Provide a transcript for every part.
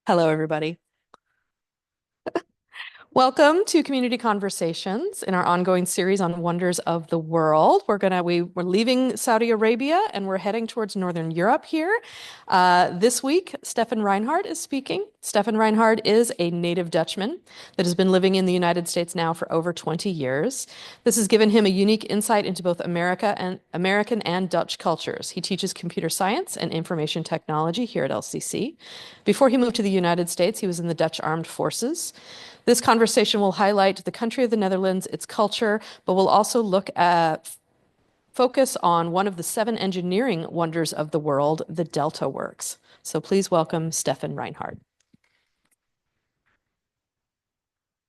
Hello, everybody. Welcome to Community Conversations in our ongoing series on wonders of the world. We're leaving Saudi Arabia and we're heading towards Northern Europe here. This week, Stefan Rijnhart is speaking. Stefan Rijnhart is a native Dutchman that has been living in the United States now for over 20 years. This has given him a unique insight into both American and Dutch cultures. He teaches computer science and information technology here at LCC. Before he moved to the United States, he was in the Dutch Armed Forces. This conversation will highlight the country of the Netherlands, its culture, but we'll also focus on one of the seven engineering wonders of the world, the Delta Works. So please welcome Stefan Rijnhart.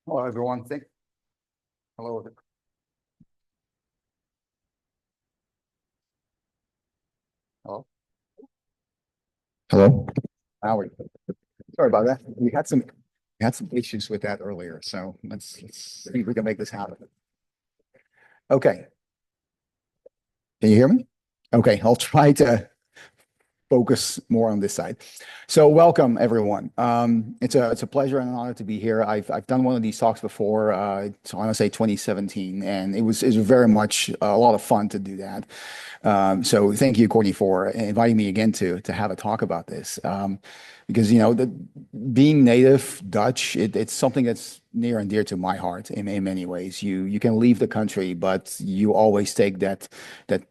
Hello, everyone. Hello. Hello. Hello. Howard. Sorry about that. We had some issues with that earlier, so let's see if we can make this happen. Okay. Can you hear me? Okay, I'll try to focus more on this side. So welcome, everyone. It's a pleasure and an honor to be here. I've done one of these talks before, so I want to say 2017, and it was very much a lot of fun to do that. So thank you, Courtney, for inviting me again to have a talk about this. Because being native Dutch, it's something that's near and dear to my heart in many ways. You can leave the country, but you always take that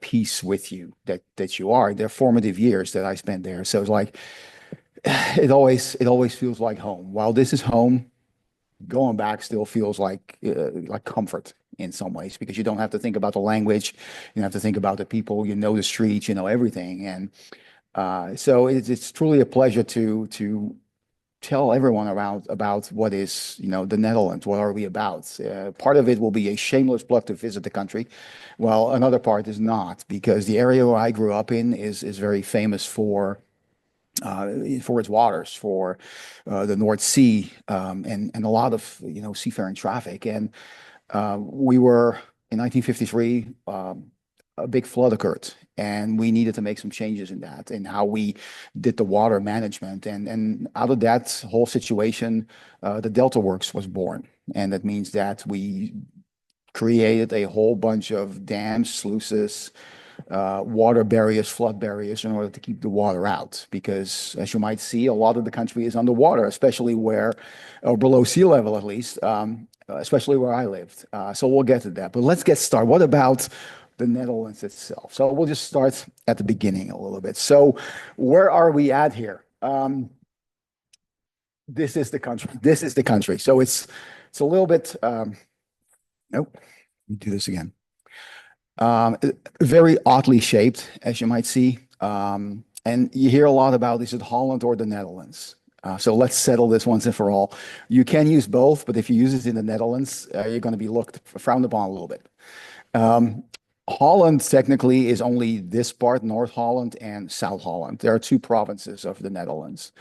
peace with you that you are. They're formative years that I spent there, so it's like it always feels like home. While this is home, going back still feels like comfort in some ways because you don't have to think about the language, you don't have to think about the people, the streets, everything, and so it's truly a pleasure to tell everyone about what is, the Netherlands. What are we about? Part of it will be a shameless plug to visit the country. Well, another part is not, because the area where I grew up in is very famous for its waters, for the North Sea, and a lot of seafaring traffic. And we were in 1953. A big flood occurred, and we needed to make some changes in that, in how we did the water management. And out of that whole situation, the Delta Works was born. And that means that we created a whole bunch of dams, sluices, water barriers, flood barriers in order to keep the water out. Because as you might see, a lot of the country is underwater, especially or below sea level at least, especially where I lived. So we'll get to that. But let's get started. What about the Netherlands itself? So we'll just start at the beginning a little bit. So where are we at here? This is the country. This is the country. So it's a little bit. Nope. Let me do this again. Very oddly shaped, as you might see. And you hear a lot about, is it Holland or the Netherlands? So let's settle this once and for all. You can use both, but if you use it in the Netherlands, you're going to be frowned upon a little bit. Holland technically is only this part, North Holland and South Holland. There are two provinces of the Netherlands.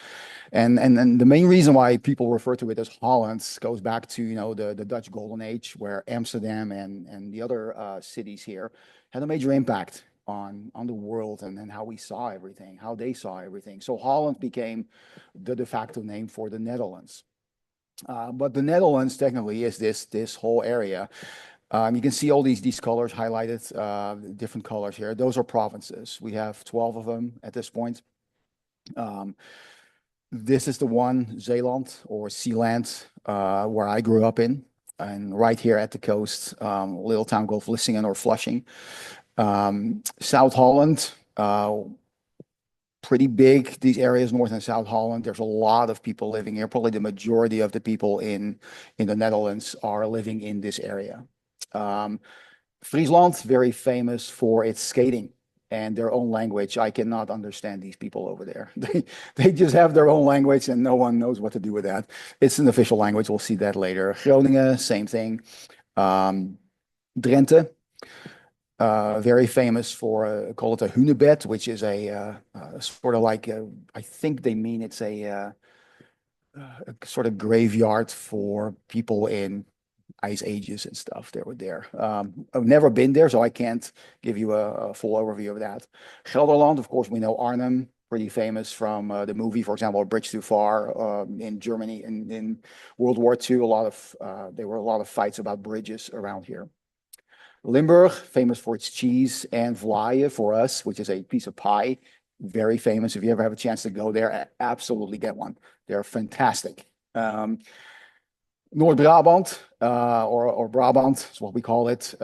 And the main reason why people refer to it as Holland goes back to, the Dutch Golden Age, where Amsterdam and the other cities here had a major impact on the world and how we saw everything, how they saw everything. So Holland became the de facto name for the Netherlands. But the Netherlands technically is this whole area. You can see all these colors highlighted, different colors here. Those are provinces. We have 12 of them at this point. This is the one, Zeeland or Sealand, where I grew up in. And right here at the coast, a little town called Vlissingen or Flushing. South Holland, pretty big, these areas, North and South Holland. There's a lot of people living here. Probably the majority of the people in the Netherlands are living in this area. Friesland, very famous for its skating and their own language. I cannot understand these people over there. They just have their own language and no one knows what to do with that. It's an official language. We'll see that later. Groningen, same thing. Drenthe, very famous for, call it a hunebed, which is a sort of like, I think they mean it's a sort of graveyard for people in ice ages and stuff that were there. I've never been there, so I can't give you a full overview of that. Gelderland, of course, we know Arnhem, pretty famous from the movie, for example, A Bridge Too Far in Germany in World War II. There were a lot of fights about bridges around here. Limburg, famous for its cheese, and Vlaie for us, which is a piece of pie, very famous. If you ever have a chance to go there, absolutely get one. They're fantastic. Noord-Brabant, or Brabant is what we call it.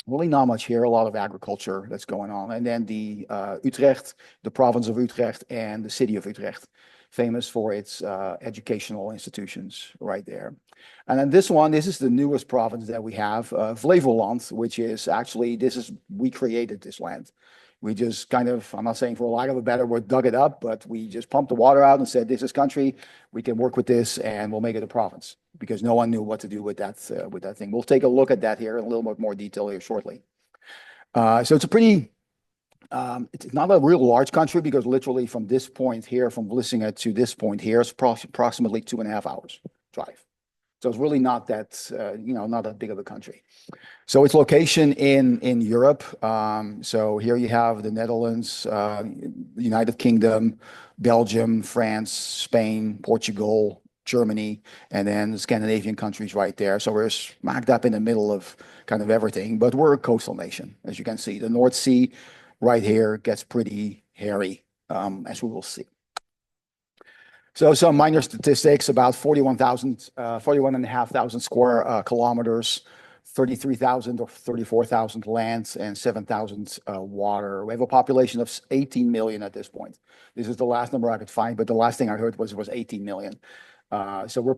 Really not much here, a lot of agriculture that's going on. And then the Utrecht, the province of Utrecht, and the city of Utrecht, famous for its educational institutions right there. And then this is the newest province that we have, Flevoland, which is actually, we created this land. We just kind of, I'm not saying for lack of a better word, dug it up, but we just pumped the water out and said, this is country, we can work with this and we'll make it a province, because no one knew what to do with that thing. We'll take a look at that here in a little bit more detail here shortly. So it's a pretty, it's not a real large country, because literally from this point here, from Vlissingen to this point here, is approximately 2.5 hours drive. So it's really not that, not that big of a country. So its location in Europe. So here you have the Netherlands, United Kingdom, Belgium, France, Spain, Portugal, Germany, and then the Scandinavian countries right there. So we're smack up in the middle of kind of everything, but we're a coastal nation, as you can see. The North Sea right here gets pretty hairy, as we will see. So some minor statistics: about 41,500 square kilometers, 33,000 or 34,000 lands, and 7,000 water. We have a population of 18 million at this point. This is the last number I could find, but the last thing I heard was 18 million. So we're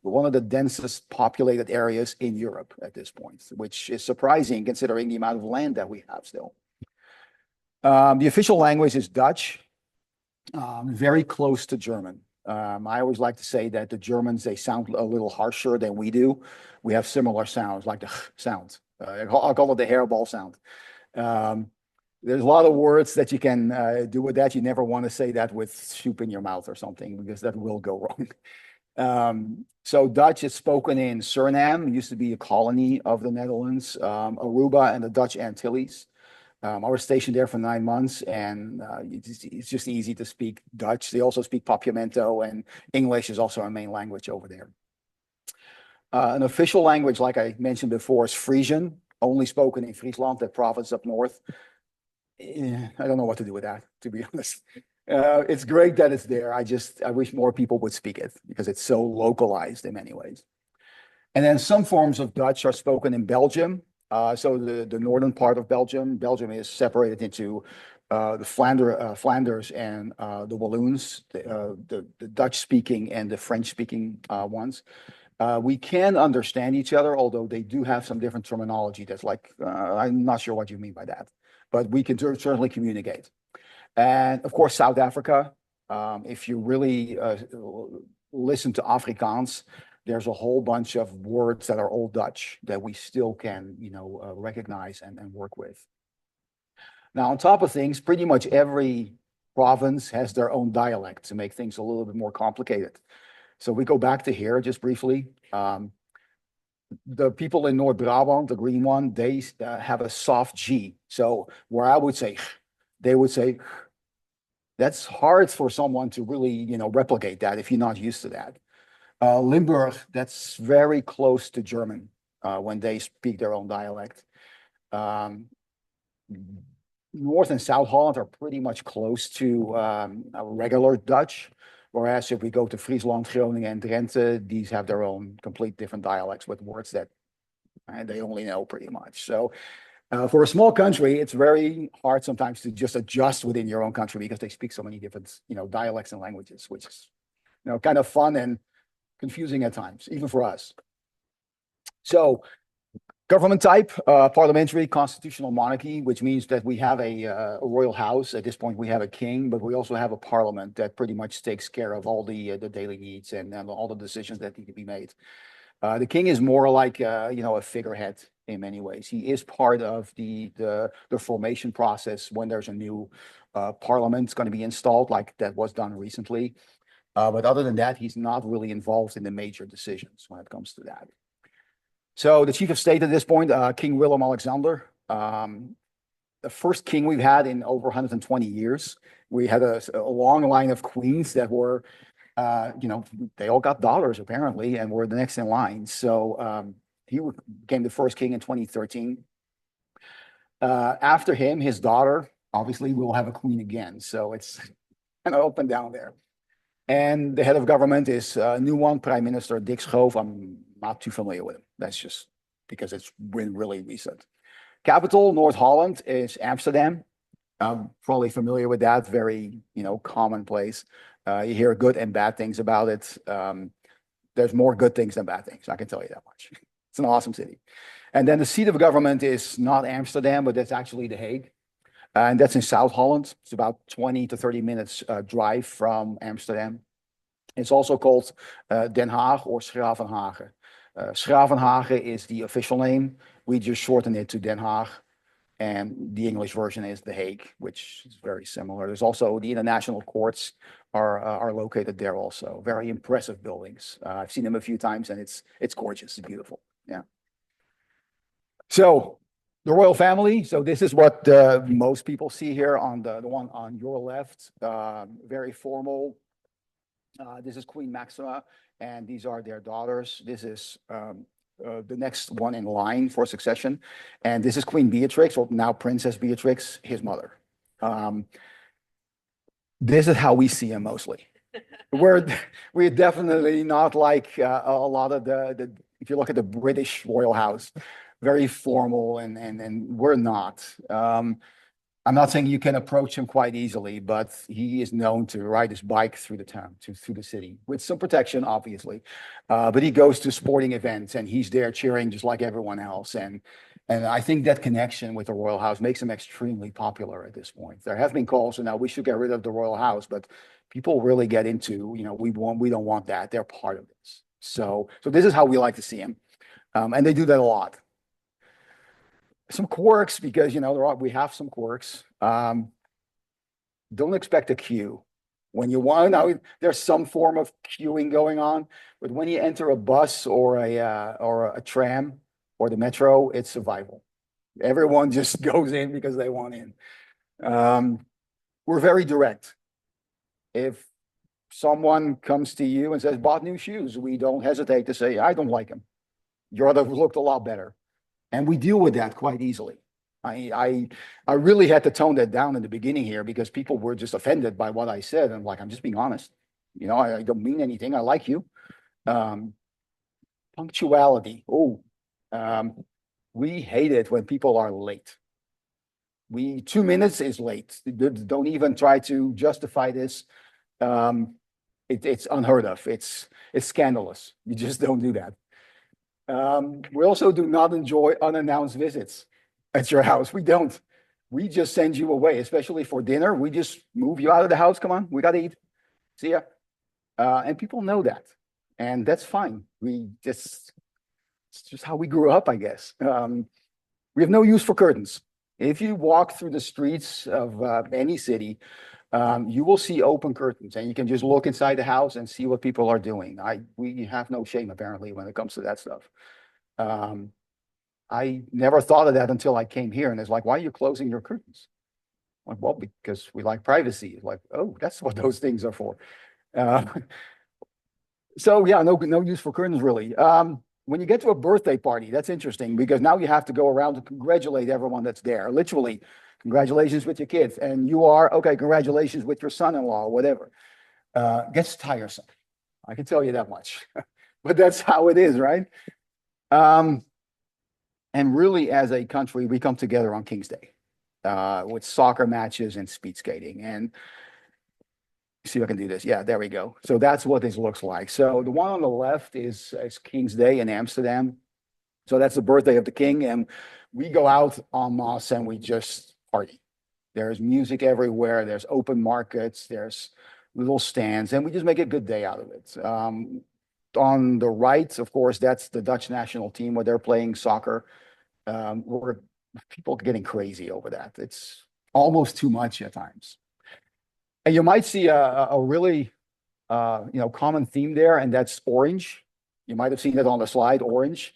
one of the densest populated areas in Europe at this point, which is surprising considering the amount of land that we have still. The official language is Dutch, very close to German. I always like to say that the Germans, they sound a little harsher than we do. We have similar sounds, like the sound. I'll call it the hairball sound. There's a lot of words that you can do with that. You never want to say that with soup in your mouth or something, because that will go wrong. So Dutch is spoken in Suriname. It used to be a colony of the Netherlands, Aruba, and the Dutch Antilles. I was stationed there for 9 months, and it's just easy to speak Dutch. They also speak Papiamento, and English is also our main language over there. An official language, like I mentioned before, is Frisian, only spoken in Friesland, that province up north. I don't know what to do with that, to be honest. It's great that it's there. I wish more people would speak it, because it's so localized in many ways. And then some forms of Dutch are spoken in Belgium. So the northern part of Belgium is separated into the Flanders and the Walloons, the Dutch-speaking and the French-speaking ones. We can understand each other, although they do have some different terminology that's like, I'm not sure what you mean by that, but we can certainly communicate. And of course, South Africa, if you really listen to Afrikaans, there's a whole bunch of words that are Old Dutch that we still can, recognize and work with. Now, on top of things, pretty much every province has their own dialect to make things a little bit more complicated. So we go back to here just briefly. The people in Noord-Brabant, the green one, they have a soft G. So where I would say, they would say, that's hard for someone to really, replicate that if you're not used to that. Limburg, that's very close to German when they speak their own dialect. North and South Holland are pretty much close to regular Dutch, whereas if we go to Friesland, Groningen, and Drenthe, these have their own complete different dialects with words that they only know pretty much. So for a small country, it's very hard sometimes to just adjust within your own country, because they speak so many different, dialects and languages, which is, kind of fun and confusing at times, even for us. So government type, parliamentary constitutional monarchy, which means that we have a royal house. At this point, we have a king, but we also have a parliament that pretty much takes care of all the daily needs and all the decisions that need to be made. The king is more like, a figurehead in many ways. He is part of the formation process when there's a new parliament going to be installed, like that was done recently. But other than that, he's not really involved in the major decisions when it comes to that. So the chief of state at this point, King Willem-Alexander, the first king we've had in over 120 years. We had a long line of queens that were, they all got daughters apparently, and were the next in line. So he became the first king in 2013. After him, his daughter obviously will have a queen again. So it's kind of up and down there. And the head of government is a new one, Prime Minister Dick Schoof. I'm not too familiar with him. That's just because it's been really recent. Capital, North Holland, is Amsterdam. I'm probably familiar with that. Very, commonplace. You hear good and bad things about it. There's more good things than bad things. I can tell you that much. It's an awesome city. And then the seat of government is not Amsterdam, but that's actually The Hague. And that's in South Holland. It's about 20 to 30 minutes drive from Amsterdam. It's also called Den Haag or Schravenhagen. Schravenhagen is the official name. We just shorten it to Den Haag. And the English version is The Hague, which is very similar. There's also the international courts are located there also. Very impressive buildings. I've seen them a few times, and it's gorgeous. It's beautiful. Yeah. So the royal family. So this is what most people see here on the one on your left. Very formal. This is Queen Maxima, and these are their daughters. This is the next one in line for succession. And this is Queen Beatrix, or now Princess Beatrix, his mother. This is how we see him mostly. We're definitely not like a lot of the if you look at the British royal house, very formal, and we're not. I'm not saying you can approach him quite easily, but he is known to ride his bike through the town, through the city, with some protection, obviously. But he goes to sporting events, and he's there cheering just like everyone else. And I think that connection with the royal house makes him extremely popular at this point. There have been calls, and now we should get rid of the royal house, but people really get into, we don't want that. They're part of this. So this is how we like to see him, and they do that a lot. Some quirks, because we have some quirks. Don't expect a queue when you want. Now there's some form of queuing going on, but when you enter a bus or a tram or the metro, it's survival. Everyone just goes in because they want in. We're very direct. If someone comes to you and says, "Bought new shoes," we don't hesitate to say, "I don't like them. Your other looked a lot better." And we deal with that quite easily. I really had to tone that down in the beginning here, because people were just offended by what I said. And I'm just being honest. I don't mean anything. I like you. Punctuality. We hate it when people are late. 2 minutes is late. Don't even try to justify this. It's unheard of. It's scandalous. You just don't do that. We also do not enjoy unannounced visits at your house. We don't. We just send you away, especially for dinner. We just move you out of the house. Come on, we got to eat. See ya. And people know that. And that's fine. It's just how we grew up, I guess. We have no use for curtains. If you walk through the streets of any city, you will see open curtains, and you can just look inside the house and see what people are doing. We have no shame, apparently, when it comes to that stuff. I never thought of that until I came here, and it's like, why are you closing your curtains? Well, because we like privacy. It's like, oh, that's what those things are for. So yeah, no use for curtains, really. When you get to a birthday party, that's interesting, because now you have to go around and congratulate everyone that's there. Literally, congratulations with your kids. And you are, okay, congratulations with your son-in-law or whatever. Gets tiresome. I can tell you that much. But that's how it is, right? And really, as a country, we come together on King's Day with soccer matches and speed skating. And see if I can do this. Yeah, there we go. So that's what this looks like. So the one on the left is King's Day in Amsterdam. So that's the birthday of the king. And we go out en masse and we just party. There's music everywhere. There's open markets. There's little stands. And we just make a good day out of it. On the right, of course, that's the Dutch national team where they're playing soccer. Where people are getting crazy over that. It's almost too much at times. And you might see a really common theme there, and that's orange. You might have seen it on the slide, orange.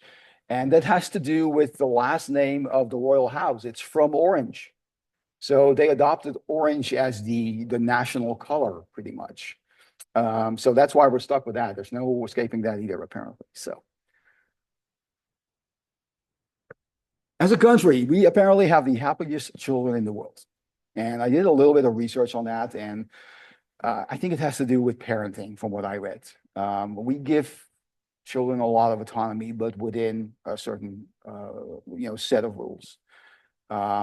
And that has to do with the last name of the royal house. It's from Orange. So they adopted orange as the national color, pretty much. So that's why we're stuck with that. There's no escaping that either, apparently. So as a country, we apparently have the happiest children in the world. And I did a little bit of research on that, and I think it has to do with parenting, from what I read. We give children a lot of autonomy, but within a certain set of rules.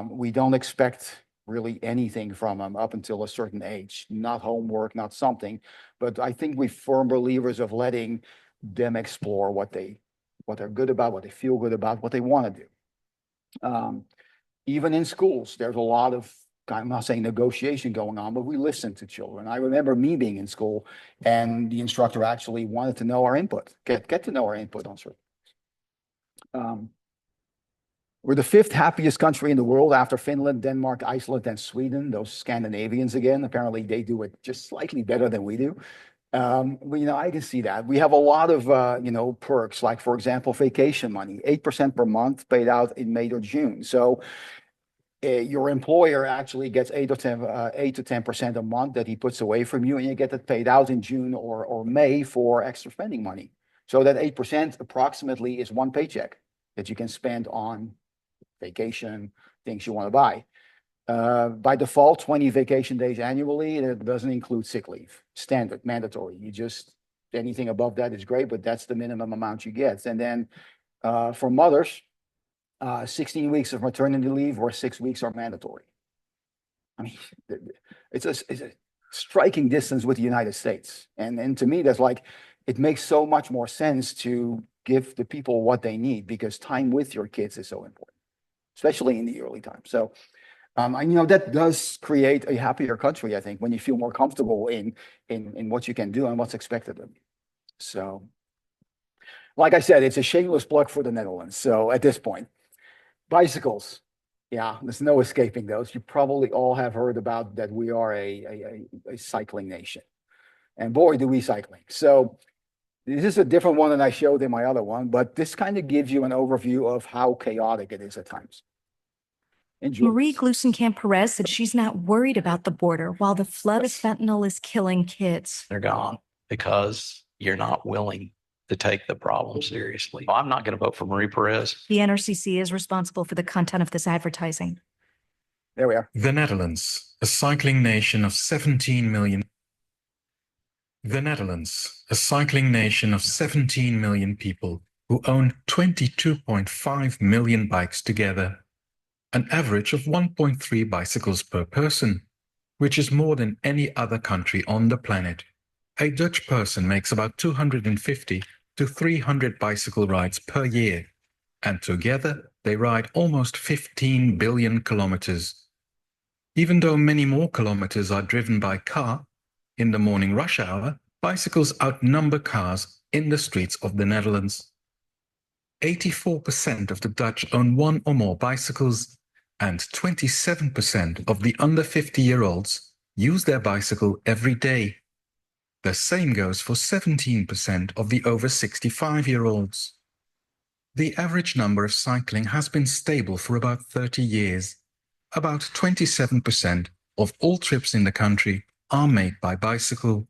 We don't expect really anything from them up until a certain age, not homework, not something. But I think we're firm believers of letting them explore what they're good about, what they feel good about, what they want to do. Even in schools, there's a lot of, I'm not saying negotiation going on, but we listen to children. I remember me being in school and the instructor actually wanted to know our input, get to know our input on certain. We're the 5th happiest country in the world after Finland, Denmark, Iceland, and Sweden. Those Scandinavians again, apparently they do it just slightly better than we do. I can see that. We have a lot of, perks, like, for example, vacation money, 8% per month paid out in May or June. So your employer actually gets 8 to 10% a month that he puts away from you, and you get it paid out in June or May for extra spending money. So that 8% approximately is one paycheck that you can spend on vacation, things you want to buy. By default, 20 vacation days annually, and it doesn't include sick leave. Standard, mandatory. Anything above that is great, but that's the minimum amount you get. And then for mothers, 16 weeks of maternity leave or 6 weeks are mandatory. I mean, it's a striking distance with the United States. And to me, that's like, it makes so much more sense to give the people what they need, because time with your kids is so important, especially in the early time. So, that does create a happier country, I think, when you feel more comfortable in what you can do and what's expected of you. So, like I said, it's a shameless plug for the Netherlands. So at this point, bicycles. Yeah, there's no escaping those. You probably all have heard about that we are a cycling nation. And boy, do we cycling. So this is a different one than I showed in my other one, but this kind of gives you an overview of how chaotic it is at times. Enjoy. Marie Glusenkamp-Perez said she's not worried about the border while the flood of fentanyl is killing kids. They're gone because you're not willing to take the problem seriously. I'm not going to vote for Marie Perez. The NRCC is responsible for the content of this advertising. There we are. The Netherlands, a cycling nation of 17 million. The Netherlands, a cycling nation of 17 million people who own 22.5 million bikes together, an average of 1.3 bicycles per person, which is more than any other country on the planet. A Dutch person makes about 250 to 300 bicycle rides per year, and together they ride almost 15 billion kilometers. Even though many more kilometers are driven by car, in the morning rush hour, bicycles outnumber cars in the streets of the Netherlands. 84% of the Dutch own one or more bicycles, and 27% of the under 50-year-olds use their bicycle every day. The same goes for 17% of the over 65-year-olds. The average number of cycling has been stable for about 30 years. About 27% of all trips in the country are made by bicycle.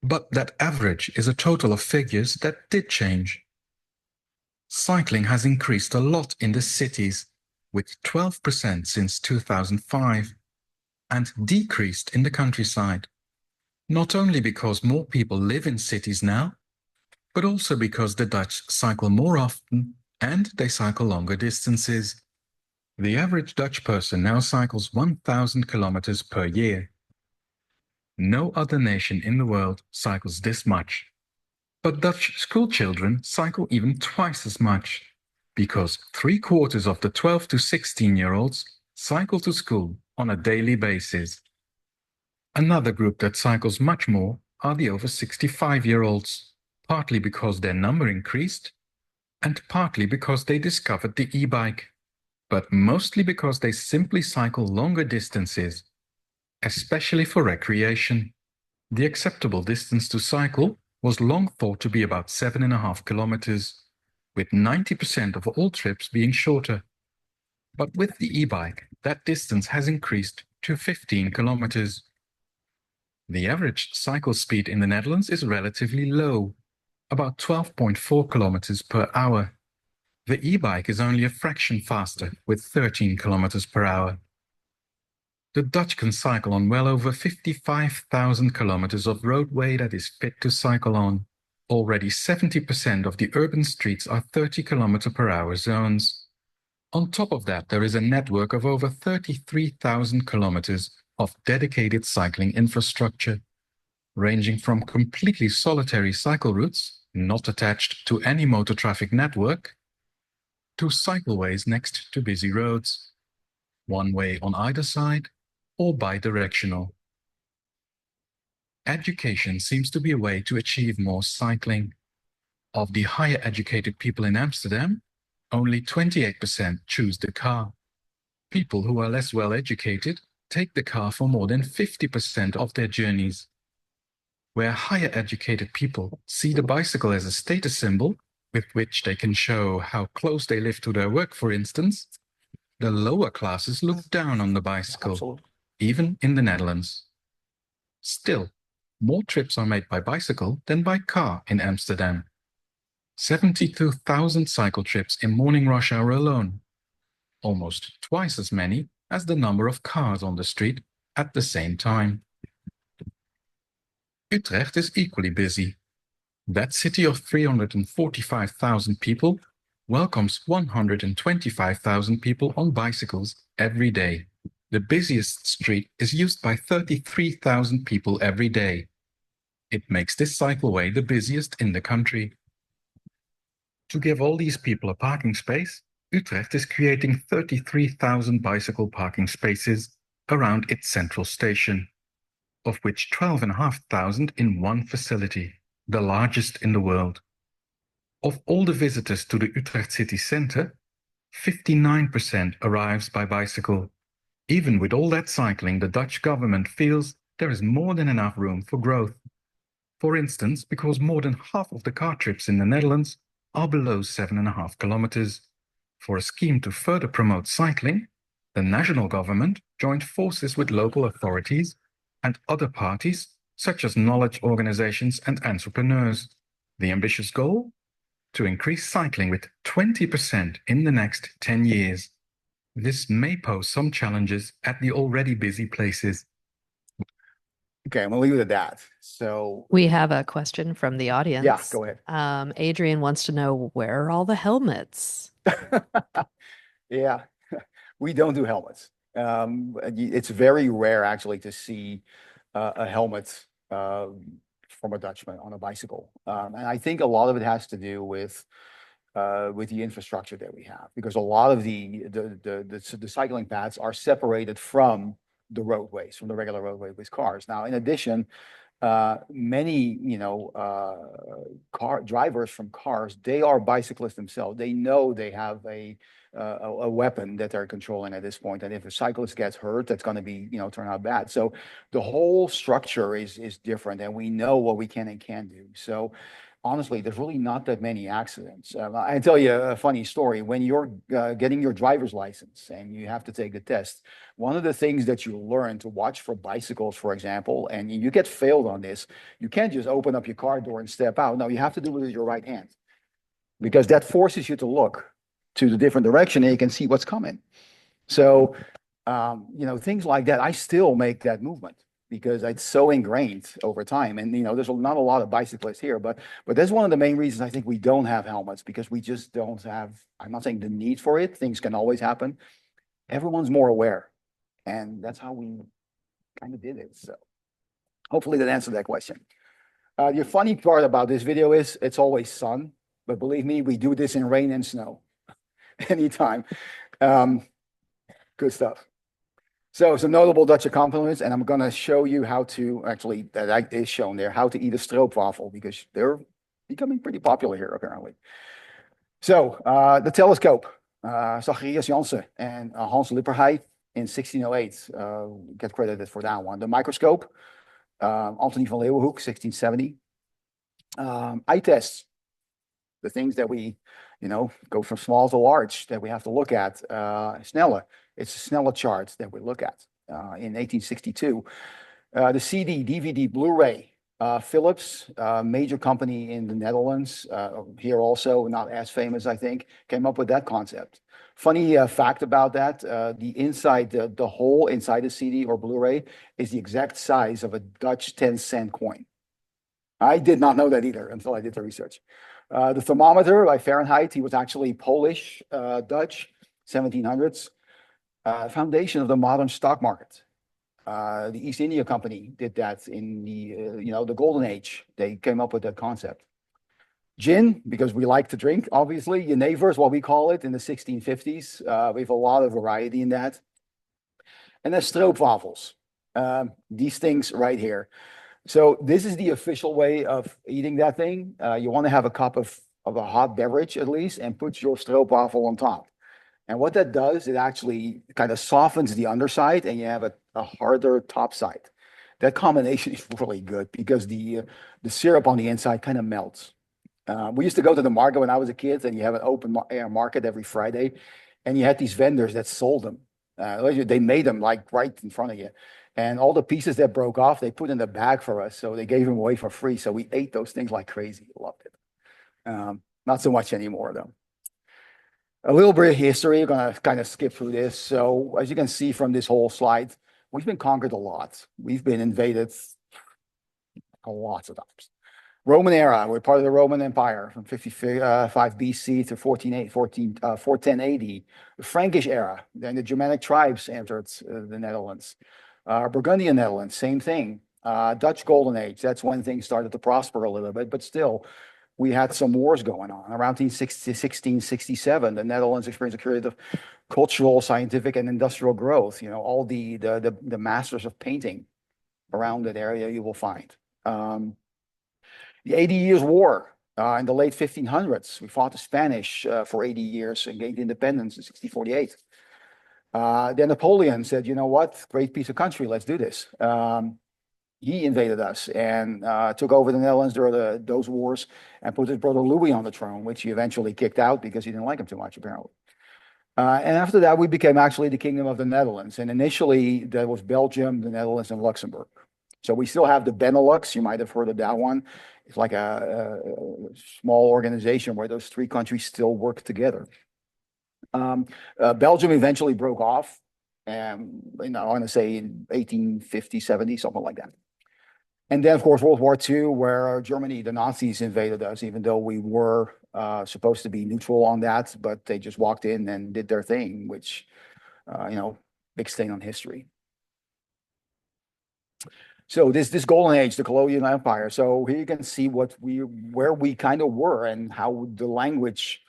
But that average is a total of figures that did change. Cycling has increased a lot in the cities, with 12% since 2005, and decreased in the countryside. Not only because more people live in cities now, but also because the Dutch cycle more often and they cycle longer distances. The average Dutch person now cycles 1,000 kilometers per year. No other nation in the world cycles this much. But Dutch school children cycle even twice as much, because 3/4 of the 12 to 16-year-olds cycle to school on a daily basis. Another group that cycles much more are the over 65-year-olds, partly because their number increased, and partly because they discovered the e-bike, but mostly because they simply cycle longer distances, especially for recreation. The acceptable distance to cycle was long thought to be about 7.5 kilometers, with 90% of all trips being shorter. But with the e-bike, that distance has increased to 15 kilometers. The average cycle speed in the Netherlands is relatively low, about 12.4 kilometers per hour. The e-bike is only a fraction faster, with 13 kilometers per hour. The Dutch can cycle on well over 55,000 kilometers of roadway that is fit to cycle on. Already 70% of the urban streets are 30 kilometer per hour zones. On top of that, there is a network of over 33,000 kilometers of dedicated cycling infrastructure, ranging from completely solitary cycle routes, not attached to any motor traffic network, to cycleways next to busy roads, one way on either side, or bi-directional. Education seems to be a way to achieve more cycling. Of the higher educated people in Amsterdam, only 28% choose the car. People who are less well educated take the car for more than 50% of their journeys. Where higher educated people see the bicycle as a status symbol with which they can show how close they live to their work, for instance, the lower classes look down on the bicycle, Absolutely. even in the Netherlands. Still, more trips are made by bicycle than by car in Amsterdam. 72,000 cycle trips in morning rush hour alone, almost twice as many as the number of cars on the street at the same time. Utrecht is equally busy. That city of 345,000 people welcomes 125,000 people on bicycles every day. The busiest street is used by 33,000 people every day. It makes this cycleway the busiest in the country. To give all these people a parking space, Utrecht is creating 33,000 bicycle parking spaces around its central station, of which 12,500 in one facility, the largest in the world. Of all the visitors to the Utrecht city center, 59% arrives by bicycle. Even with all that cycling, the Dutch government feels there is more than enough room for growth. For instance, because more than half of the car trips in the Netherlands are below 7.5 kilometers. For a scheme to further promote cycling, the national government joined forces with local authorities and other parties, such as knowledge organizations and entrepreneurs. The ambitious goal? To increase cycling with 20% in the next 10 years. This may pose some challenges at the already busy places. Okay, I'm gonna leave it at that. So, We have a question from the audience. yeah, go ahead. Adrian wants to know, where are all the helmets? Yeah, we don't do helmets. It's very rare actually to see a helmet from a Dutchman on a bicycle. And I think a lot of it has to do with the infrastructure that we have, because a lot of the cycling paths are separated from the roadways, from the regular roadway with cars. Now, in addition, many, car drivers from cars, they are bicyclists themselves. They know they have a weapon that they're controlling at this point, and if a cyclist gets hurt, that's going to be, turn out bad. So the whole structure is different, and we know what we can and can't do. So honestly, there's really not that many accidents. I tell you a funny story. When you're getting your driver's license and you have to take the test, one of the things that you learn to watch for bicycles, for example, and you get failed on this, you can't just open up your car door and step out. No, you have to do it with your right hand, because that forces you to look to the different direction and you can see what's coming. So, things like that, I still make that movement because it's so ingrained over time. And, there's not a lot of bicyclists here, but that's one of the main reasons I think we don't have helmets, because we just don't have, I'm not saying the need for it. Things can always happen. Everyone's more aware. And that's how we kind of did it. So hopefully that answered that question. The funny part about this video is it's always sun, but believe me, we do this in rain and snow anytime. Good stuff. So some notable Dutch accomplishments, and I'm going to show you how to actually, that is shown there, how to eat a stroopwafel, because they're becoming pretty popular here apparently. So the telescope, Zacharias Janssen and Hans Lippershey in 1608 get credited for that one. The microscope, Anthony van Leeuwenhoek, 1670. Eye tests, the things that we go from small to large that we have to look at. Snelle, it's a Snelle chart that we look at. In 1862, the CD, DVD, Blu-ray, Philips, major company in the Netherlands, here also not as famous, I think, came up with that concept. Funny fact about that, the hole inside the CD or Blu-ray is the exact size of a Dutch 10-cent coin. I did not know that either until I did the research. The thermometer by Fahrenheit, he was actually Polish, Dutch, 1700s. Foundation of the modern stock market. The East India Company did that in the Golden Age. They came up with that concept. Gin, because we like to drink, obviously. Jenever is what we call it in the 1650s. We have a lot of variety in that. And then stroopwafels. These things right here. So this is the official way of eating that thing. You want to have a cup of a hot beverage at least and put your stroopwafel on top. And what that does, it actually kind of softens the underside and you have a harder top side. That combination is really good because the syrup on the inside kind of melts. We used to go to the market when I was a kid, and you have an open air market every Friday, and you had these vendors that sold them. They made them like right in front of you. And all the pieces that broke off, they put in the bag for us. So they gave them away for free. So we ate those things like crazy. Loved it. Not so much anymore, though. A little bit of history. We're going to kind of skip through this. So as you can see from this whole slide, we've been conquered a lot. We've been invaded lots of times. Roman era, we're part of the Roman Empire from 55 BC to 410 AD. The Frankish era, then the Germanic tribes entered the Netherlands. Burgundian Netherlands, same thing. Dutch Golden Age, that's when things started to prosper a little bit, but still, we had some wars going on. Around 1667, the Netherlands experienced a period of cultural, scientific, and industrial growth. All the masters of painting around that area you will find. The 80 Years' War in the late 1500s. We fought the Spanish for 80 years and gained independence in 1648. Then Napoleon said, you know what, great piece of country, let's do this. He invaded us and took over the Netherlands during those wars and put his brother Louis on the throne, which he eventually kicked out because he didn't like him too much, apparently. And after that, we became actually the Kingdom of the Netherlands. And initially, there was Belgium, the Netherlands, and Luxembourg. So we still have the Benelux. You might have heard of that one. It's like a small organization where those three countries still work together. Belgium eventually broke off, and I want to say in 1850, 70, something like that. And then, of course, World War II, where Germany, the Nazis invaded us, even though we were supposed to be neutral on that, but they just walked in and did their thing, which, big stain on history. So this golden age, the colonial empire. So here you can see where we kind of were and how the language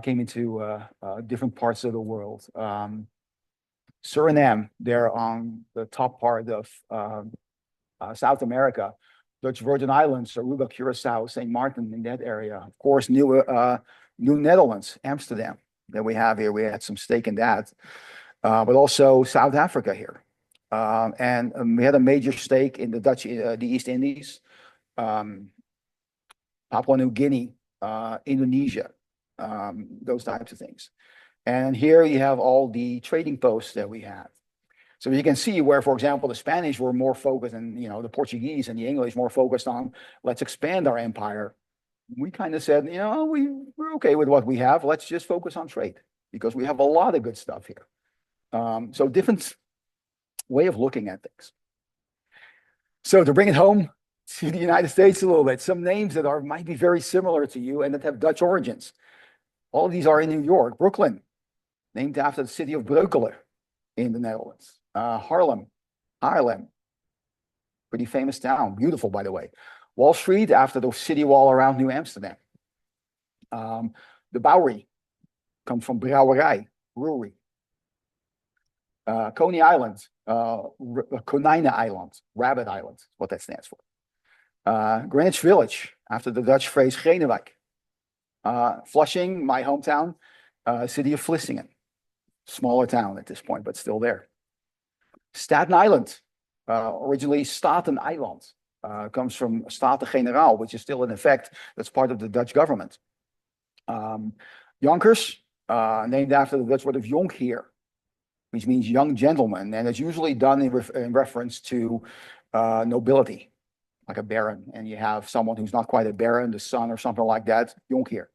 came into different parts of the world. Suriname, they're on the top part of South America. Dutch Virgin Islands, Aruba, Curacao, St. Martin, in that area. Of course, New Netherlands, Amsterdam, that we have here. We had some stake in that, but also South Africa here. And we had a major stake in the East Indies, Papua New Guinea, Indonesia, those types of things. And here you have all the trading posts that we had. So you can see where, for example, the Spanish were more focused, and the Portuguese and the English more focused on let's expand our empire. We kind of said, we're okay with what we have. Let's just focus on trade because we have a lot of good stuff here. So different way of looking at things. So to bring it home to the United States a little bit, some names that might be very similar to you and that have Dutch origins. All of these are in New York. Brooklyn, named after the city of Breukelen in the Netherlands. Haarlem, pretty famous town, beautiful, by the way. Wall Street, after the city wall around New Amsterdam. The Bowery comes from brouwerij, brewery. Coney Island, Konijnen Island, Rabbit Island, what that stands for. Greenwich Village, after the Dutch phrase Genewijk. Flushing, my hometown, city of Vlissingen. Smaller town at this point, but still there. Staten Island, originally Staten Island, comes from Staten-Generaal, which is still in effect. That's part of the Dutch government. Yonkers, named after the Dutch word of jonkheer, which means young gentleman, and it's usually done in reference to nobility, like a baron, and you have someone who's not quite a baron, the son or something like that, jonkheer.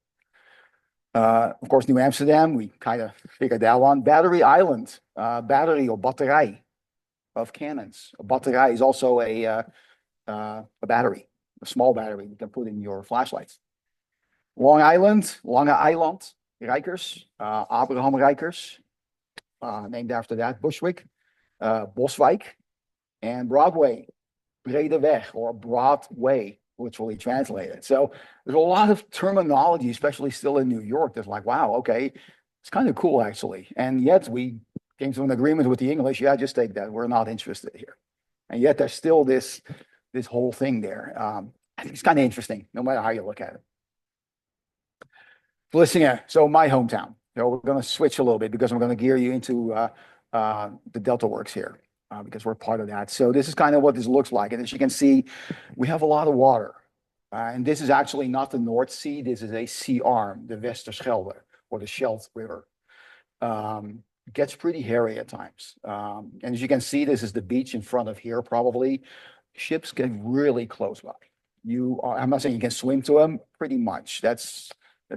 Of course, New Amsterdam, we kind of figured that one. Battery Island, battery or batterij of cannons. A batterij is also a battery, a small battery you can put in your flashlights. Long Island, Lange Eiland, Rijkers, Abraham Rijkers, named after that. Bushwick, Boswijk, and Broadway, Brede Weg, or Broadway, literally translated. So there's a lot of terminology, especially still in New York, that's like, wow, okay, it's kind of cool actually. And yet we came to an agreement with the English, yeah, just take that, we're not interested here. And yet there's still this whole thing there. I think it's kind of interesting, no matter how you look at it. Vlissingen, so my hometown. So we're going to switch a little bit because I'm going to gear you into the Delta Works here because we're part of that. So this is kind of what this looks like. And as you can see, we have a lot of water. And this is actually not the North Sea. This is a sea arm, the Westerschelde or the Scheldt River. It gets pretty hairy at times. And as you can see, this is the beach in front of here probably. Ships get really close by. I'm not saying you can swim to them, pretty much. That's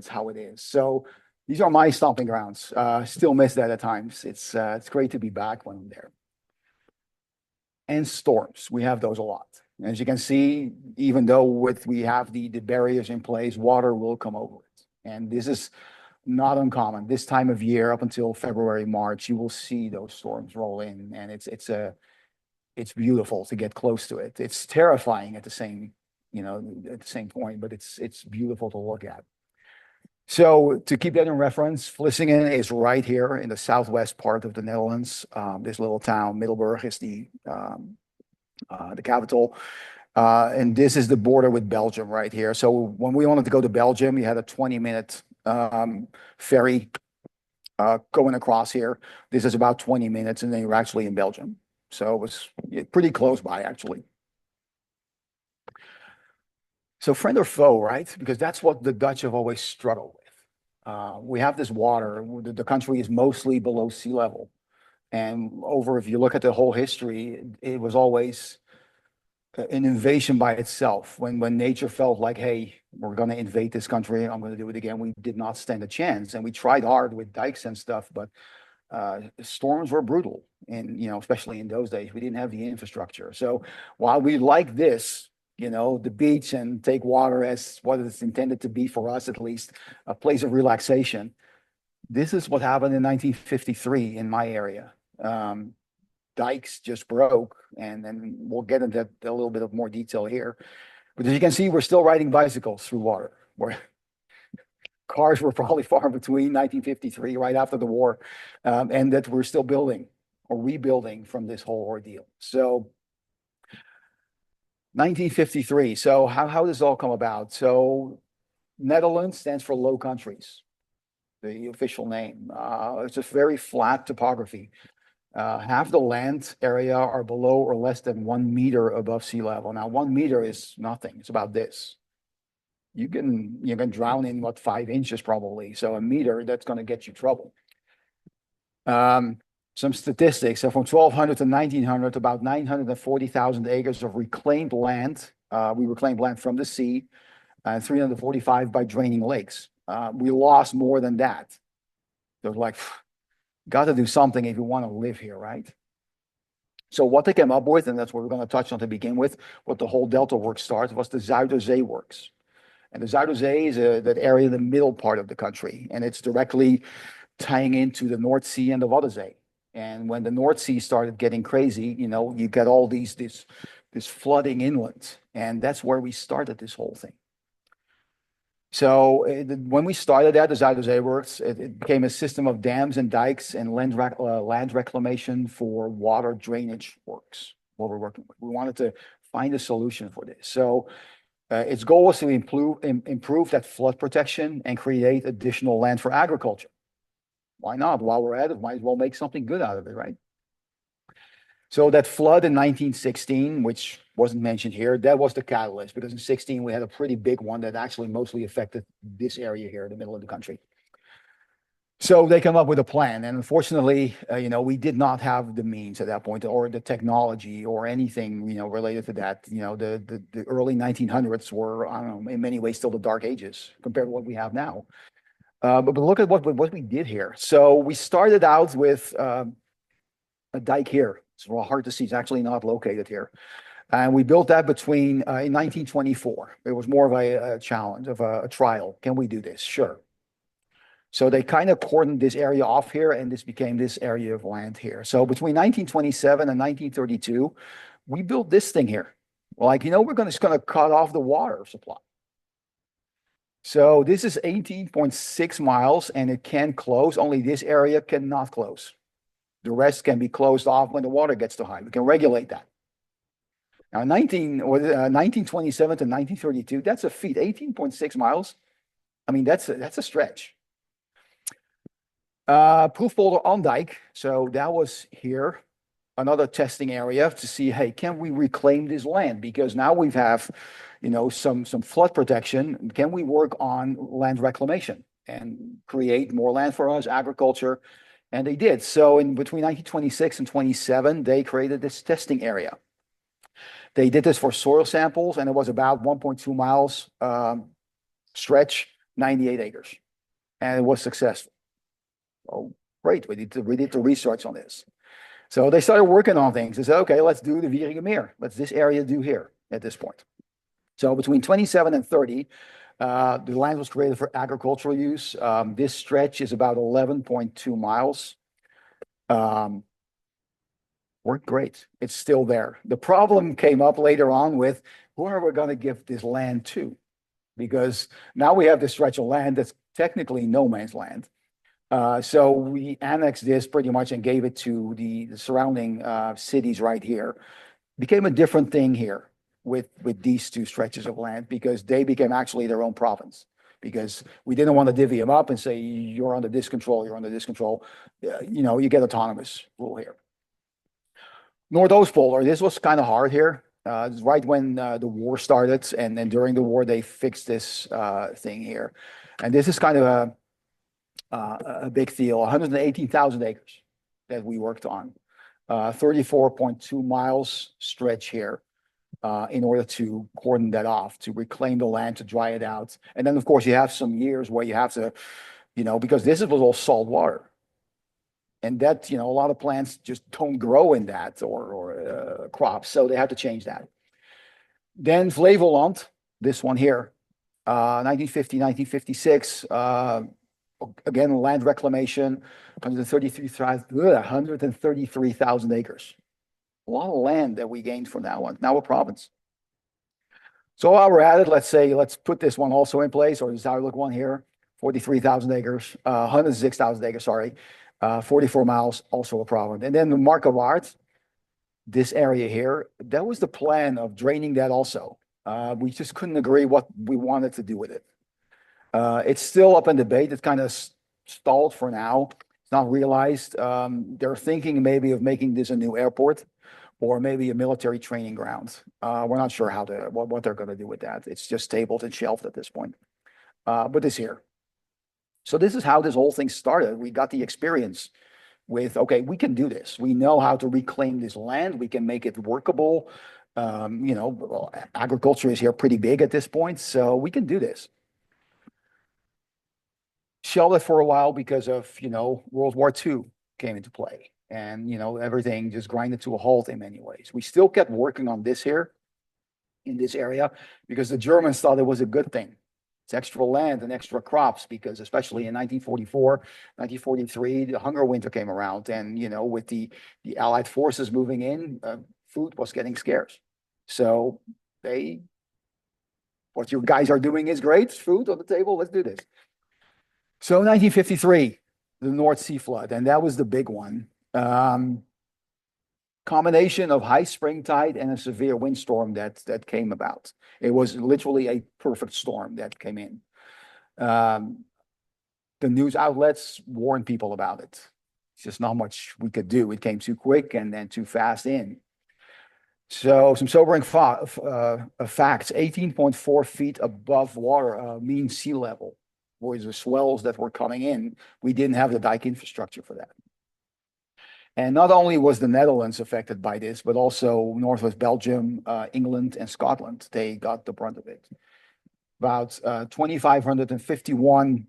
how it is. So these are my stomping grounds. Still miss that at times. It's great to be back when I'm there. And storms, we have those a lot. As you can see, even though we have the barriers in place, water will come over it. And this is not uncommon. This time of year, up until February, March, you will see those storms roll in, and it's beautiful to get close to it. It's terrifying at the same point, but it's beautiful to look at. So to keep that in reference, Vlissingen is right here in the southwest part of the Netherlands. This little town, Middelburg, is the capital. And this is the border with Belgium right here. So when we wanted to go to Belgium, you had a 20-minute ferry going across here. This is about 20 minutes, and then you're actually in Belgium. So it was pretty close by, actually. So friend or foe, right? Because that's what the Dutch have always struggled with. We have this water. The country is mostly below sea level. And if you look at the whole history, it was always an invasion by itself. When nature felt like, hey, we're going to invade this country, I'm going to do it again, we did not stand a chance. And we tried hard with dikes and stuff, but storms were brutal. And, especially in those days, we didn't have the infrastructure. So while we like this, the beach and take water as what it's intended to be for us, at least, a place of relaxation. This is what happened in 1953 in my area. Dikes just broke, and then we'll get into a little bit of more detail here. But as you can see, we're still riding bicycles through water. Where cars were probably far between 1953, right after the war, and that we're still building or rebuilding from this whole ordeal. So 1953. So how does this all come about? So Netherlands stands for Low Countries, the official name. It's a very flat topography. Half the land area are below or less than 1 meter above sea level. Now, 1 meter is nothing. It's about this. You can drown in 5 inches probably. So a meter, that's going to get you trouble. Some statistics. So from 1200 to 1900, about 940,000 acres of reclaimed land. We reclaimed land from the sea, and 345 by draining lakes. We lost more than that. So it's like, got to do something if you want to live here, right? So what they came up with, and that's what we're going to touch on to begin with, what the whole Delta Works starts, was the Zuiderzee Works. And the Zuiderzee is that area in the middle part of the country, and it's directly tying into the North Sea and the Waddenzee. And when the North Sea started getting crazy, you get all this flooding inland, and that's where we started this whole thing. So when we started that, the Zuiderzee Works, it became a system of dams and dikes and land reclamation for water drainage works, what we're working with. We wanted to find a solution for this. So its goal was to improve that flood protection and create additional land for agriculture. Why not? While we're at it, might as well make something good out of it, right? So that flood in 1916, which wasn't mentioned here, that was the catalyst, because in 16 we had a pretty big one that actually mostly affected this area here in the middle of the country. So they come up with a plan, and unfortunately, we did not have the means at that point, or the technology, or anything, related to that. The early 1900s were, I don't know, in many ways still the dark ages compared to what we have now. But look at what we did here. So we started out with a dike here. It's hard to see. It's actually not located here. And we built that between in 1924. It was more of a challenge, of a trial. Can we do this? Sure. So they kind of cordoned this area off here, and this became this area of land here. So between 1927 and 1932, we built this thing here. Like, we're just going to cut off the water supply. So this is 18.6 miles, and it can close. Only this area cannot close. The rest can be closed off when the water gets too high. We can regulate that. Now, 1927 to 1932, that's a feat. 18.6 miles. I mean, that's a stretch. Proof boulder on dike. So that was here, another testing area to see, hey, can we reclaim this land? Because now we have, some flood protection. Can we work on land reclamation and create more land for us, agriculture? And they did. So in between 1926 and 27, they created this testing area. They did this for soil samples, and it was about 1.2 miles stretch, 98 acres. And it was successful. Oh, great. We did the research on this. So they started working on things. They said, okay, let's do the Wieringermeer. Let's this area do here at this point. So between 27 and 30, the land was created for agricultural use. This stretch is about 11.2 miles. Worked great. It's still there. The problem came up later on with who are we going to give this land to? Because now we have this stretch of land that's technically no man's land. So we annexed this pretty much and gave it to the surrounding cities right here. Became a different thing here with these two stretches of land, because they became actually their own province. Because we didn't want to divvy them up and say, you're under this control, you're under this control. You get autonomous rule here. Nordoostpolder, this was kind of hard here. Right when the war started, and then during the war, they fixed this thing here. And this is kind of a big deal, 118,000 acres that we worked on. 34.2 miles stretch here in order to cordon that off, to reclaim the land, to dry it out. And then, of course, you have some years where you have to, because this was all salt water. And that, a lot of plants just don't grow in that, or crops. So they have to change that. Then Flevoland, this one here, 1950, 1956, again, land reclamation, 133,000 acres. A lot of land that we gained from that one. Now a province. So while we're at it, let's put this one also in place, or this outlook one here, 43,000 acres, 106,000 acres, sorry, 44 miles, also a province. And then the Markwaard, this area here, that was the plan of draining that also. We just couldn't agree what we wanted to do with it. It's still up in debate. It's kind of stalled for now. It's not realized. They're thinking maybe of making this a new airport, or maybe a military training ground. We're not sure what they're going to do with that. It's just tabled and shelved at this point. But it's here. So this is how this whole thing started. We got the experience with, okay, we can do this. We know how to reclaim this land. We can make it workable. Agriculture is here pretty big at this point, so we can do this. Shelved it for a while because of, World War II came into play, and, everything just grinded to a halt in many ways. We still kept working on this here in this area because the Germans thought it was a good thing. It's extra land and extra crops, because especially in 1944, 1943, the hunger winter came around, and, with the Allied forces moving in, food was getting scarce. So what you guys are doing is great, food on the table, let's do this. So 1953, the North Sea flood, and that was the big one. Combination of high spring tide and a severe windstorm that came about. It was literally a perfect storm that came in. The news outlets warned people about it. It's just not much we could do. It came too quick and then too fast in. So some sobering facts, 18.4 feet above water, mean sea level, was the swells that were coming in. We didn't have the dike infrastructure for that. And not only was the Netherlands affected by this, but also Northwest Belgium, England, and Scotland. They got the brunt of it. About 2,551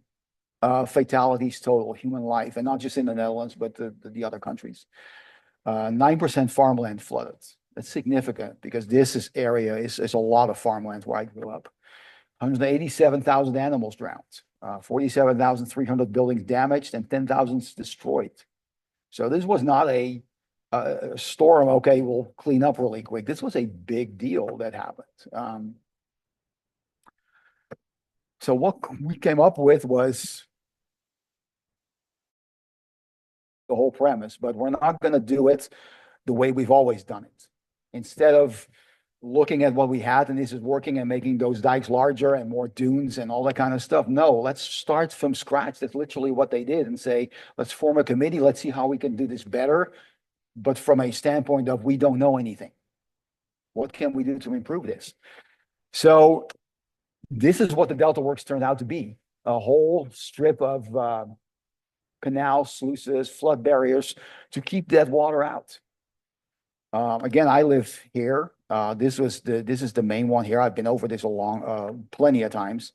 fatalities total, human life, and not just in the Netherlands, but the other countries. 9% farmland flooded. That's significant because this area is a lot of farmland where I grew up. 187,000 animals drowned, 47,300 buildings damaged, and 10,000 destroyed. So this was not a storm, okay, we'll clean up really quick. This was a big deal that happened. So what we came up with was the whole premise, but we're not going to do it the way we've always done it. Instead of looking at what we had and this is working and making those dikes larger and more dunes and all that kind of stuff. No, let's start from scratch. That's literally what they did and say, let's form a committee. Let's see how we can do this better. But from a standpoint of we don't know anything. What can we do to improve this? So this is what the Delta Works turned out to be. A whole strip of canals, sluices, flood barriers to keep that water out. Again, I live here. This is the main one here. I've been over this plenty of times.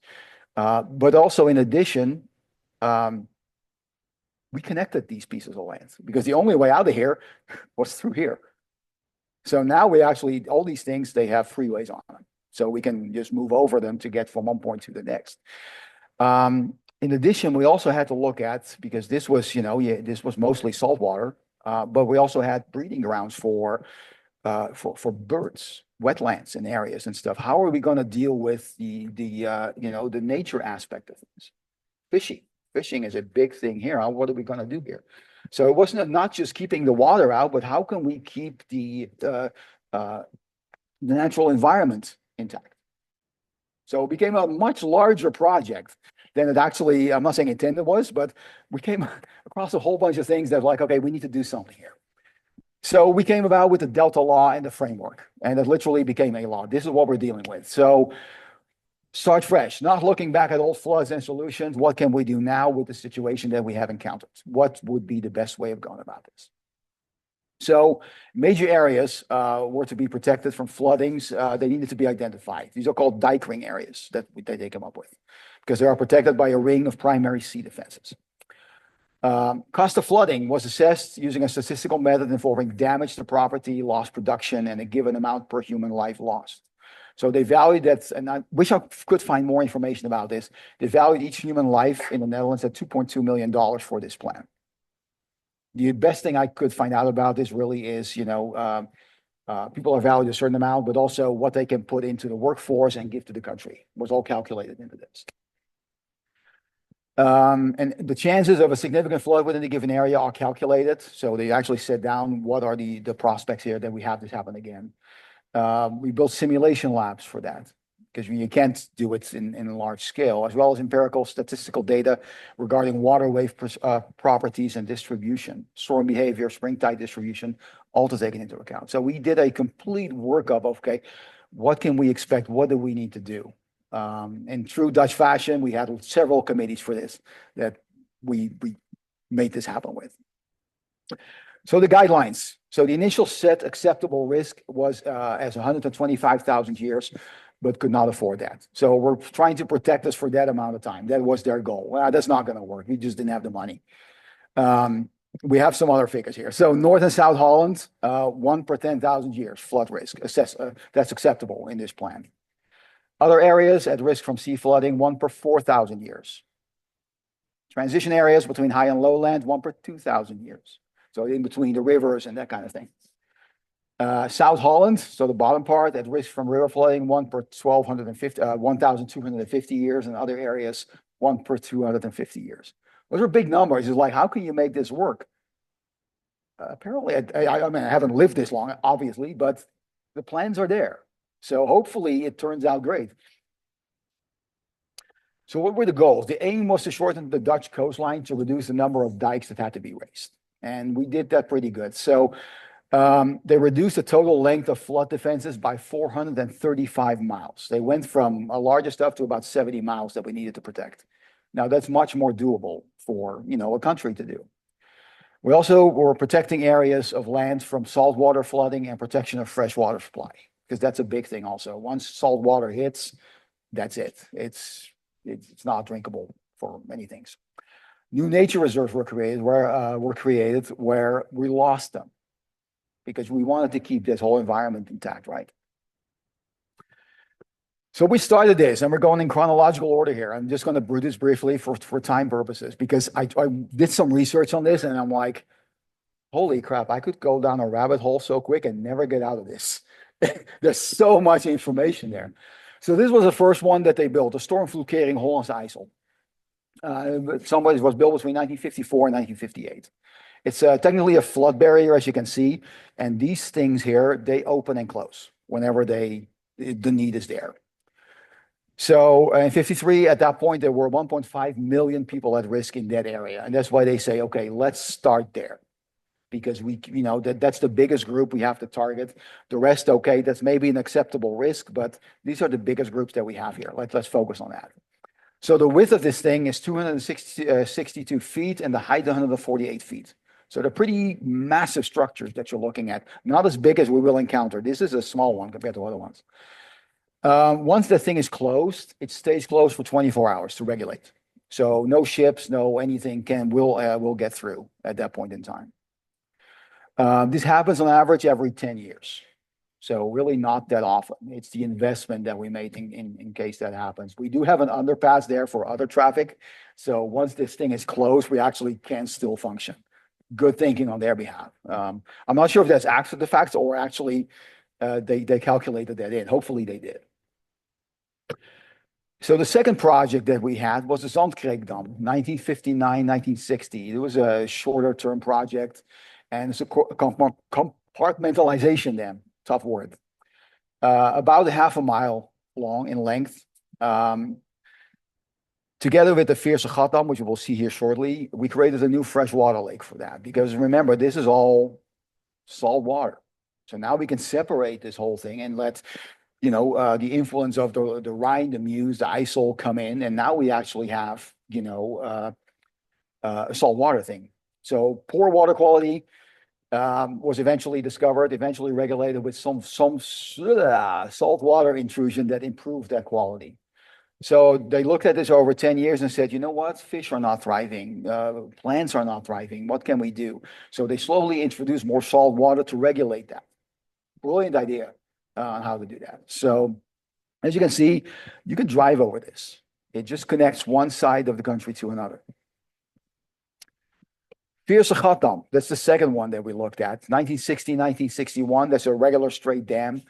But also in addition, we connected these pieces of land because the only way out of here was through here. So now we actually, all these things, they have freeways on them. So we can just move over them to get from one point to the next. In addition, we also had to look at, because this was, this was mostly saltwater, but we also had breeding grounds for birds, wetlands and areas and stuff. How are we going to deal with the nature aspect of things? Fishing is a big thing here. What are we going to do here? So it wasn't not just keeping the water out, but how can we keep the natural environment intact? So it became a much larger project than it actually, I'm not saying intended was, but we came across a whole bunch of things that like, okay, we need to do something here. So we came about with the Delta Law and the framework, and it literally became a law. This is what we're dealing with. So start fresh, not looking back at old floods and solutions. What can we do now with the situation that we have encountered? What would be the best way of going about this? So major areas were to be protected from floodings. They needed to be identified. These are called dike ring areas that they come up with because they are protected by a ring of primary sea defenses. Cost of flooding was assessed using a statistical method involving damage to property, lost production, and a given amount per human life lost. So they valued that, and I wish I could find more information about this. They valued each human life in the Netherlands at $2.2 million for this plan. The best thing I could find out about this really is, people are valued a certain amount, but also what they can put into the workforce and give to the country was all calculated into this. And the chances of a significant flood within a given area are calculated. So they actually set down what are the prospects here that we have this happen again. We built simulation labs for that because you can't do it in large scale, as well as empirical statistical data regarding water wave properties and distribution, storm behavior, spring tide distribution, all to take into account. So we did a complete workup of, okay, what can we expect? What do we need to do? In true Dutch fashion, we had several committees for this that we made this happen with. So the guidelines. So the initial set acceptable risk was as 125,000 years, but could not afford that. So we're trying to protect us for that amount of time. That was their goal. Well, that's not going to work. We just didn't have the money. We have some other figures here. So North and South Holland, 1 per 10,000 years flood risk. That's acceptable in this plan. Other areas at risk from sea flooding, 1 per 4,000 years. Transition areas between high and low land, 1 per 2,000 years. So in between the rivers and that kind of thing. South Holland, so the bottom part, at risk from river flooding, 1 per 1,250 years, and other areas, 1 per 250 years. Those are big numbers. It's like, how can you make this work? Apparently, I mean, I haven't lived this long, obviously, but the plans are there. So hopefully it turns out great. So what were the goals? The aim was to shorten the Dutch coastline to reduce the number of dikes that had to be raised. And we did that pretty good. So they reduced the total length of flood defenses by 435 miles. They went from a larger stuff to about 70 miles that we needed to protect. Now that's much more doable for, a country to do. We also were protecting areas of land from saltwater flooding and protection of freshwater supply, because that's a big thing also. Once salt water hits, that's it. It's not drinkable for many things. New nature reserves were created where we lost them because we wanted to keep this whole environment intact, right? So we started this, and we're going in chronological order here. I'm just going to do this briefly for time purposes, because I did some research on this, and I'm like, holy crap, I could go down a rabbit hole so quick and never get out of this. There's so much information there. So this was the first one that they built, a stormvloedkering Hollands IJssel. Somebody was built between 1954 and 1958. It's technically a flood barrier, as you can see, and these things here, they open and close whenever the need is there. So in 53, at that point, there were 1.5 million people at risk in that area. And that's why they say, okay, let's start there. Because that's the biggest group we have to target. The rest, okay, that's maybe an acceptable risk, but these are the biggest groups that we have here. Let's focus on that. So the width of this thing is 262 feet and the height 148 feet. So they're pretty massive structures that you're looking at. Not as big as we will encounter. This is a small one compared to other ones. Once the thing is closed, it stays closed for 24 hours to regulate. So no ships, no anything will get through at that point in time. This happens on average every 10 years. So really not that often. It's the investment that we made in case that happens. We do have an underpass there for other traffic. So once this thing is closed, we actually can still function. Good thinking on their behalf. I'm not sure if that's after the fact or actually they calculated that in. Hopefully they did. So the second project that we had was the Zandkreekdam, 1959, 1960. It was a shorter term project, and it's a compartmentalization dam, tough word. About half a mile long in length. Together with the Veerse Gat Dam, which we'll see here shortly, we created a new freshwater lake for that. Because remember, this is all salt water. So now we can separate this whole thing and let the influence of the Rhine, the Meuse, the IJssel come in, and now we actually have, a saltwater thing. So poor water quality was eventually discovered, eventually regulated with some saltwater intrusion that improved that quality. So they looked at this over 10 years and said, you know what, fish are not thriving, plants are not thriving, what can we do? So they slowly introduced more salt water to regulate that. Brilliant idea. On how to do that. So as you can see, you can drive over this. It just connects one side of the country to another. Veerse Gat Dam, that's the second one that we looked at. 1960, 1961, that's a regular straight dam.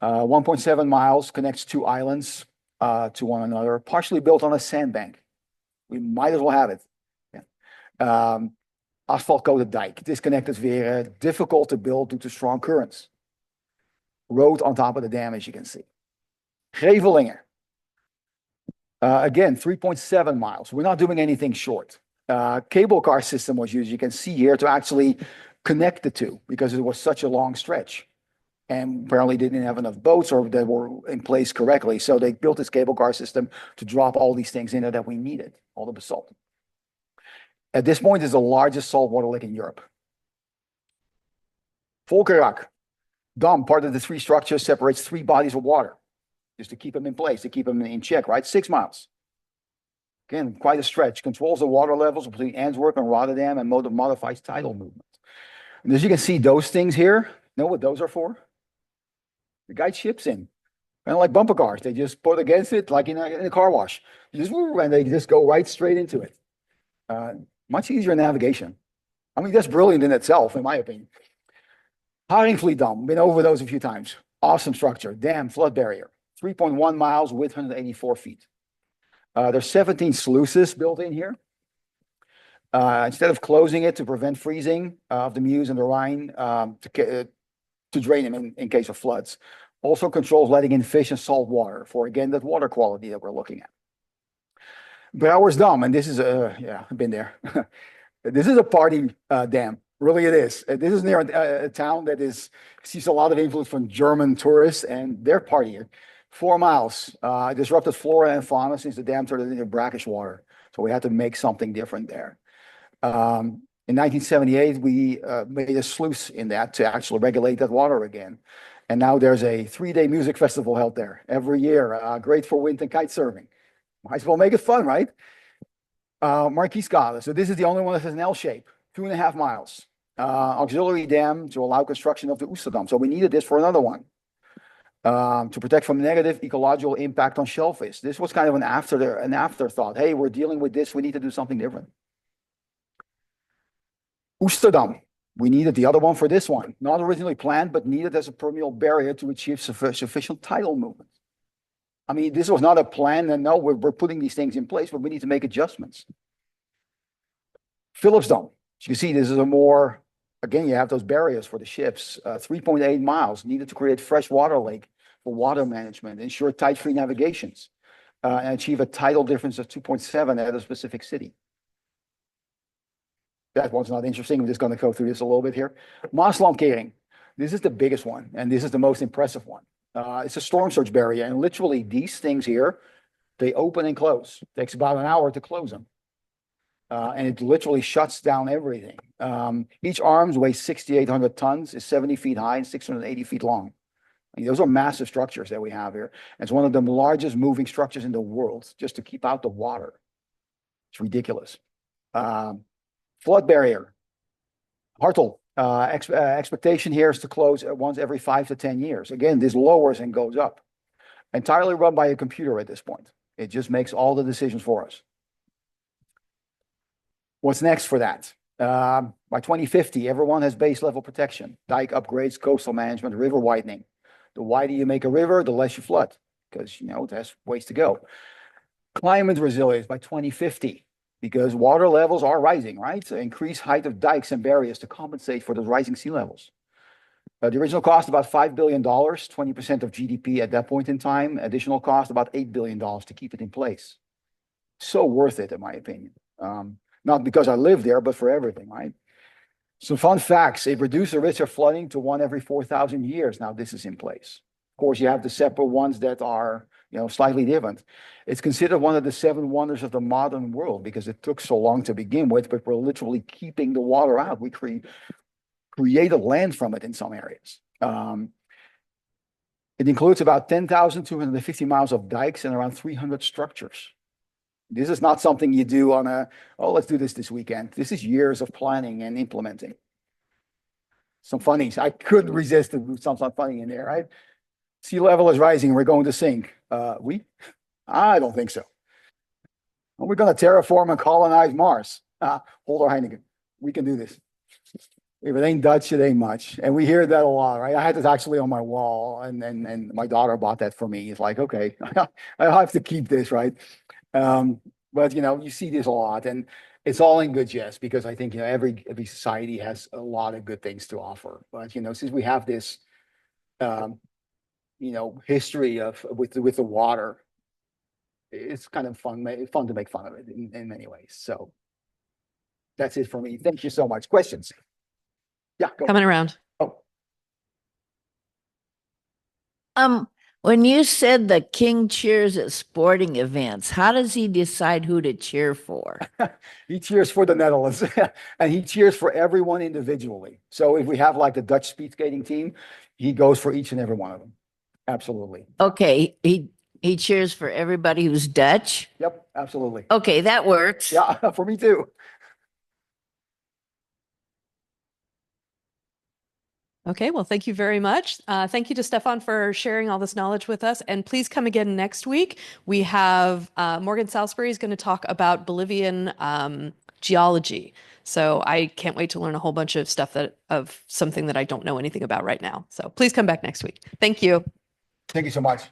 1.7 miles, connects two islands to one another, partially built on a sandbank. We might as well have it. Yeah. Asphalt-coated dike, disconnected Veer, difficult to build due to strong currents. Road on top of the dam, as you can see. Grevelingen. Again, 3.7 miles. We're not doing anything short. Cable car system was used, you can see here, to actually connect the two because it was such a long stretch. And apparently didn't have enough boats or that were in place correctly. So they built this cable car system to drop all these things in there that we needed, all the basalt. At this point, it's the largest saltwater lake in Europe. Volkerak. Dam, part of the three structures, separates three bodies of water just to keep them in place, to keep them in check, right? 6 miles. Again, quite a stretch. Controls the water levels between Antwerp and Rotterdam and modifies tidal movement. And as you can see, those things here, know what those are for? The guide ships in, kind of like bumper cars. They just put against it like in a car wash. And they just go right straight into it. Much easier navigation. I mean, that's brilliant in itself, in my opinion. Haringvliet Dam, been over those a few times. Awesome structure, dam, flood barrier, 3.1 miles, width 184 feet. There's 17 sluices built in here. Instead of closing it to prevent freezing of the Meuse and the Rhine, to drain them in case of floods. Also controls letting in fish and salt water for, again, that water quality that we're looking at. Brouwers Dam, and this is, I've been there. This is a party dam. Really, it is. This is near a town that sees a lot of influence from German tourists, and they're partying. 4 miles, disrupted flora and fauna since the dam turned into brackish water. So we had to make something different there. In 1978, we made a sluice in that to actually regulate that water again. And now there's a 3-day music festival held there every year. Great for wind and kite surfing. Might as well make it fun, right? Marquise Gala. So this is the only one that has an L shape, 2.5 miles. Auxiliary dam to allow construction of the Oesterdam. So we needed this for another one. To protect from negative ecological impact on shellfish. This was kind of an afterthought. Hey, we're dealing with this. We need to do something different. Oesterdam. We needed the other one for this one. Not originally planned, but needed as a permeable barrier to achieve sufficient tidal movement. I mean, this was not a plan, and no, we're putting these things in place, but we need to make adjustments. Philipsdam. As you can see, this is a more, again, you have those barriers for the ships. 3.8 miles needed to create fresh water lake for water management, ensure tide-free navigations, and achieve a tidal difference of 2.7 at a specific city. That one's not interesting. I'm just going to go through this a little bit here. Maaslandkering. This is the biggest one, and this is the most impressive one. It's a storm surge barrier, and literally these things here, they open and close. It takes about an hour to close them. And it literally shuts down everything. Each arms weighs 6,800 tons, is 70 feet high and 680 feet long. I mean, those are massive structures that we have here. And it's one of the largest moving structures in the world just to keep out the water. It's ridiculous. Flood barrier. Hartel. Expectation here is to close once every 5 to 10 years. Again, this lowers and goes up. Entirely run by a computer at this point. It just makes all the decisions for us. What's next for that? By 2050, everyone has base level protection, dike upgrades, coastal management, river widening. The wider you make a river, the less you flood, because it has ways to go. Climate resilience by 2050, because water levels are rising, right? So increase height of dikes and barriers to compensate for the rising sea levels. The original cost about $5 billion, 20% of GDP at that point in time. Additional cost about $8 billion to keep it in place. So worth it, in my opinion. Not because I live there, but for everything, right? Some fun facts. It reduced the risk of flooding to 1 every 4,000 years. Now this is in place. Of course, you have the separate ones that are, slightly different. It's considered one of the 7 wonders of the modern world because it took so long to begin with, but we're literally keeping the water out. We created land from it in some areas. It includes about 10,250 miles of dikes and around 300 structures. This is not something you do on let's do this weekend. This is years of planning and implementing. Some funnies. I couldn't resist to do some funny in there, right? Sea level is rising. We're going to sink. I don't think so. We're going to terraform and colonize Mars. Holder Heineken. We can do this. If it ain't Dutch, it ain't much. And we hear that a lot, right? I had this actually on my wall, and my daughter bought that for me. It's like, okay, I have to keep this, right? But you see this a lot, and it's all in good jest because I think every society has a lot of good things to offer. But since we have this history with the water, it's kind of fun to make fun of it in many ways. So that's it for me. Thank you so much. Questions? Yeah, go. Coming around. Oh, When you said the king cheers at sporting events, how does he decide who to cheer for? he cheers for the Netherlands and he cheers for everyone individually. So if we have like the Dutch speed skating team, he goes for each and every one of them. Absolutely. Okay, he cheers for everybody who's Dutch? Yep, absolutely. Okay, that works. Yeah, for me too. Okay, well, thank you very much. Thank you to Stefan for sharing all this knowledge with us. And please come again next week. We have Morgan Salisbury is going to talk about Bolivian geology. So I can't wait to learn a whole bunch of stuff of something that I don't know anything about right now. So please come back next week. Thank you. Thank you so much.